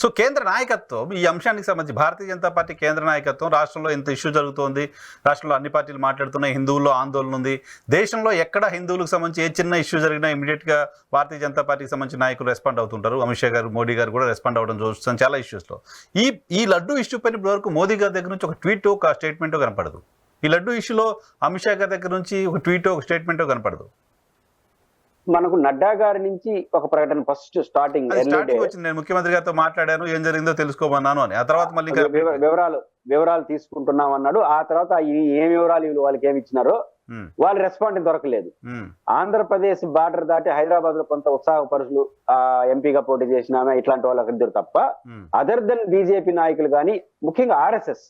So కేంద్ర నాయకత్వం ఈ అంశానికి సంబంధించి భారతీయ జనతా పార్టీ కేంద్ర నాయకత్వం రాష్ట్రంలో ఎంత ఇష్యూ జరుగుతోంది, రాష్ట్రంలో అన్ని పార్టీలు మాట్లాడుతున్నాయి, హిందువుల్లో ఆందోళన ఉంది, దేశంలో ఎక్కడ హిందువులకు సంబంధించి ఏ చిన్న ఇష్యూ జరిగినా ఇమీడియట్గా భారతీయ జనతా పార్టీకి సంబంధించిన నాయకులు రెస్పాండ్ అవుతుంటారు. అమిత్ షా గారు, మోడీ గారు కూడా రెస్పాండ్ అవ్వడం చూస్తాం చాలా ఇష్యూస్లో. ఈ లడ్డు ఇష్యూ పైన ఇప్పటివరకు మోదీ గారి దగ్గర నుంచి ఒక ట్వీట్, ఒక స్టేట్మెంటో కనపడదు. ఈ లడ్డు ఇష్యూలో అమిత్ షా గారి దగ్గర నుంచి ఒక ట్వీటో, ఒక స్టేట్మెంటో కనపడదు. మనకు నడ్డా గారి నుంచి ఒక ప్రకటన ఫస్ట్ స్టార్టింగ్ వచ్చింది, నేను ముఖ్యమంత్రి గారితో మాట్లాడాను, ఏం జరిగిందో తెలుసుకోమన్నాను అని. ఆ తర్వాత మళ్ళీ వివరాలు తీసుకుంటున్నాం అన్నాడు. ఆ తర్వాత ఏం వివరాలు వాళ్ళకి ఏమి ఇచ్చినారో వాళ్ళు రెస్పాండ్ దొరకలేదు. ఆంధ్రప్రదేశ్ బార్డర్ దాటి హైదరాబాద్ లో కొంత ఉత్సాహపరుషులు ఎంపీగా పోటీ చేసిన ఇట్లాంటి వాళ్ళకి ఇద్దరు తప్ప అదర్ దెన్ బీజేపీ నాయకులు కానీ, ముఖ్యంగా ఆర్ఎస్ఎస్,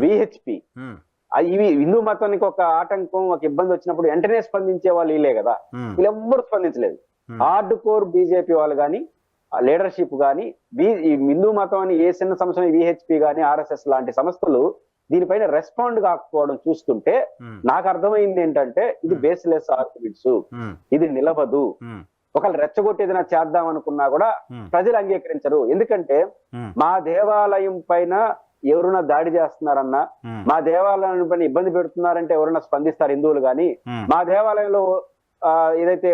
విహెచ్పి, ఇవి హిందూ మతానికి ఒక ఆటంకం, ఒక ఇబ్బంది వచ్చినప్పుడు వెంటనే స్పందించే వాళ్ళు వీళ్ళే కదా. వీళ్ళెవ్వరు స్పందించలేదు. హార్డ్ కోర్ బీజేపీ వాళ్ళు కానీ, లీడర్షిప్ కానీ, హిందూ మతం అని ఏ చిన్న సంస్థ విహెచ్పి కానీ, ఆర్ఎస్ఎస్ లాంటి సంస్థలు దీనిపైన రెస్పాండ్ కాకపోవడం చూస్తుంటే నాకు అర్థమైంది ఏంటంటే ఇది బేస్లెస్ ఆర్గ్యుమెంట్స్, ఇది నిలవదు. ఒకళ్ళు రెచ్చగొట్టేదైనా చేద్దాం అనుకున్నా కూడా ప్రజలు అంగీకరించరు. ఎందుకంటే మా దేవాలయం పైన ఎవరైనా దాడి చేస్తున్నారన్నా, మా దేవాలయం పైన ఇబ్బంది పెడుతున్నారంటే ఎవరైనా స్పందిస్తారు హిందువులు గాని. మా దేవాలయంలో ఏదైతే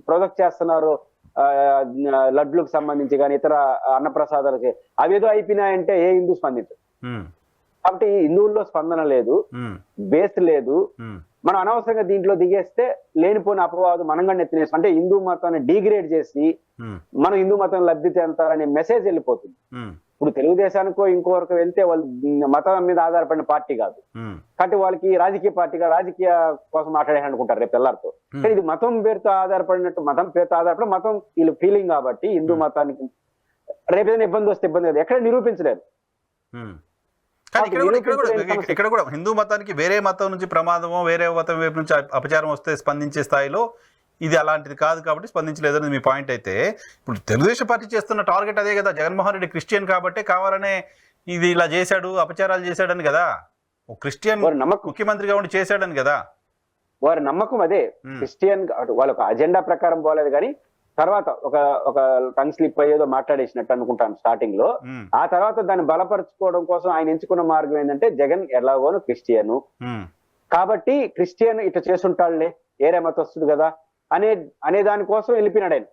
ప్రొజెక్ట్ చేస్తున్నారో లడ్లకు సంబంధించి కానీ ఇతర అన్నప్రసాదాలకి అవేదో అయిపోయినాయంటే ఏ హిందూ స్పందించరు. కాబట్టి హిందువుల్లో స్పందన లేదు, బేస్ లేదు. మనం అనవసరంగా దీంట్లో దిగేస్తే లేనిపోయిన అపవాదు మనంగా నెత్తినేస్తాం. అంటే హిందూ మతాన్ని డిగ్రేడ్ చేసి మనం హిందూ మతం లబ్ధి చెందాలనే మెసేజ్ వెళ్ళిపోతుంది. ఇప్పుడు తెలుగుదేశానికో ఇంకోవరకు వెళ్తే వాళ్ళు మతం మీద ఆధారపడిన పార్టీ కాదు కాబట్టి వాళ్ళకి రాజకీయ పార్టీగా రాజకీయ కోసం మాట్లాడాలని అనుకుంటారు రేపు తెల్లారితో. కానీ ఇది మతం పేరుతో ఆధారపడినట్టు, మతం పేరుతో ఆధారపడి మతం వీళ్ళు ఫీలింగ్ కాబట్టి హిందూ మతానికి రేపు ఏదైనా ఇబ్బంది వస్తే ఇబ్బంది లేదు, ఎక్కడ నిరూపించలేరు. ఇక్కడ కూడా హిందూ మతానికి వేరే మతం నుంచి ప్రమాదమో, వేరే మతం వైపు నుంచి అపచారం వస్తే స్పందించే స్థాయిలో ఇది అలాంటిది కాదు కాబట్టి స్పందించలేదని మీ పాయింట్. అయితే ఇప్పుడు తెలుగుదేశం పార్టీ చేస్తున్న టార్గెట్ అదే కదా, జగన్మోహన్ రెడ్డి క్రిస్టియన్ కాబట్టి కావాలనే ఇది ఇలా చేశాడు, అపచారాలు చేశాడని కదా, ఒక క్రిస్టియన్ ముఖ్యమంత్రిగా ఉండి చేశాడని కదా వారి నమ్మకం. అదే క్రిస్టియన్ వాళ్ళ ఒక అజెండా ప్రకారం పోలేదు కానీ తర్వాత ఒక టంగ్ స్లిప్ అయ్యేదో మాట్లాడేసినట్టు అనుకుంటాను స్టార్టింగ్ లో. ఆ తర్వాత దాన్ని బలపరుచుకోవడం కోసం ఆయన ఎంచుకున్న మార్గం ఏంటంటే జగన్ ఎలాగోను క్రిస్టియను కాబట్టి క్రిస్టియన్ ఇట్లా చేస్తుంటాడులే, ఏరే మతస్తుడు కదా అనే దానికోసం వెళ్ళిపోయినాడు ఆయన.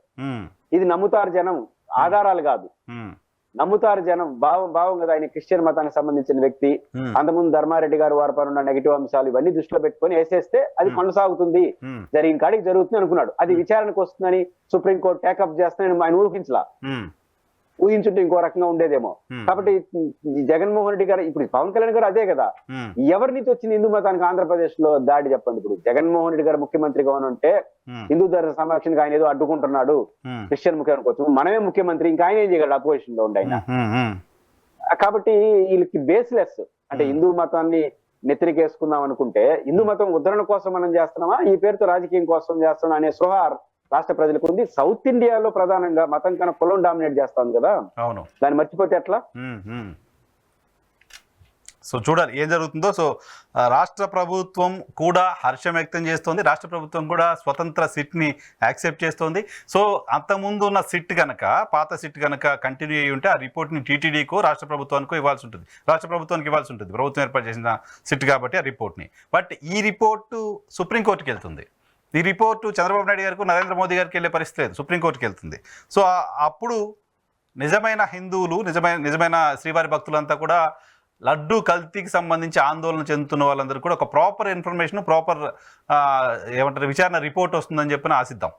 ఇది నమ్ముతారు జనం, ఆధారాలు కాదు, నమ్ముతారు జనం, భావం కదా. ఆయన క్రిస్టియన్ మతానికి సంబంధించిన వ్యక్తి. అంతకుముందు ధర్మారెడ్డి గారు వారి పైన ఉన్న నెగిటివ్ అంశాలు ఇవన్నీ దృష్టిలో పెట్టుకుని వేసేస్తే అది కొనసాగుతుంది, జరిగిన కాడికి జరుగుతుంది అనుకున్నాడు. అది విచారణకు వస్తుందని సుప్రీంకోర్టు టేకప్ చేస్తుందని ఆయన ఊహించలా. ఊహించుంటే ఇంకో రకంగా ఉండేదేమో. కాబట్టి జగన్మోహన్ రెడ్డి గారు, ఇప్పుడు పవన్ కళ్యాణ్ గారు అదే కదా, ఎవరి నుంచి వచ్చింది హిందూ మతానికి ఆంధ్రప్రదేశ్ లో దాడి చెప్పండి. ఇప్పుడు జగన్మోహన్ రెడ్డి గారు ముఖ్యమంత్రిగా ఉంటే హిందూ ధర్మ సంరక్షణకు ఆయన ఏదో అడ్డుకుంటున్నాడు, క్రిస్టియన్ ముఖ్యమంత్రి మనమే ముఖ్యమంత్రి, ఇంకా ఆయన ఏం చేయగలడు అపోజిషన్ లో ఉండి ఆయన. కాబట్టి వీళ్ళకి బేస్లెస్, అంటే హిందూ మతాన్ని నెత్తిరికేసుకుందాం అనుకుంటే హిందూ మతం ఉద్ధరణ కోసం మనం చేస్తున్నామా, ఈ పేరుతో రాజకీయం కోసం చేస్తున్నాం అనే స్పృహ రాష్ట్ర ప్రజలకు ఉంది. సౌత్ ఇండియాలో ప్రధానంగా మతం కన్నా కులం డామినేట్ చేస్తాం కదా, దాన్ని మర్చిపోతే ఎట్లా? సో చూడాలి ఏం జరుగుతుందో. సో రాష్ట్ర ప్రభుత్వం కూడా హర్షం వ్యక్తం చేస్తోంది, రాష్ట్ర ప్రభుత్వం కూడా స్వతంత్ర సిట్ని యాక్సెప్ట్ చేస్తోంది. సో అంతకుముందు ఉన్న సిట్ కనుక, పాత సిట్ కనుక కంటిన్యూ అయ్యి ఉంటే ఆ రిపోర్ట్ని టీటీడీకో రాష్ట్ర ప్రభుత్వానికో ఇవ్వాల్సి ఉంటుంది, రాష్ట్ర ప్రభుత్వానికి ఇవ్వాల్సి ఉంటుంది, ప్రభుత్వం ఏర్పాటు చేసిన సిట్ కాబట్టి ఆ రిపోర్ట్ని. బట్ ఈ రిపోర్టు సుప్రీంకోర్టుకి వెళ్తుంది. ఈ రిపోర్టు చంద్రబాబు నాయుడు గారికి, నరేంద్ర మోదీ గారికి వెళ్ళే పరిస్థితి లేదు, సుప్రీంకోర్టుకి వెళ్తుంది. సో అప్పుడు నిజమైన హిందువులు, నిజమైన శ్రీవారి భక్తులంతా కూడా లడ్డు కల్తీకి సంబంధించి ఆందోళన చెందుతున్న వాళ్ళందరూ కూడా ఒక ప్రాపర్ ఇన్ఫర్మేషన్, ప్రాపర్ విచారణ రిపోర్ట్ వస్తుందని చెప్పి ఆశిద్దాం.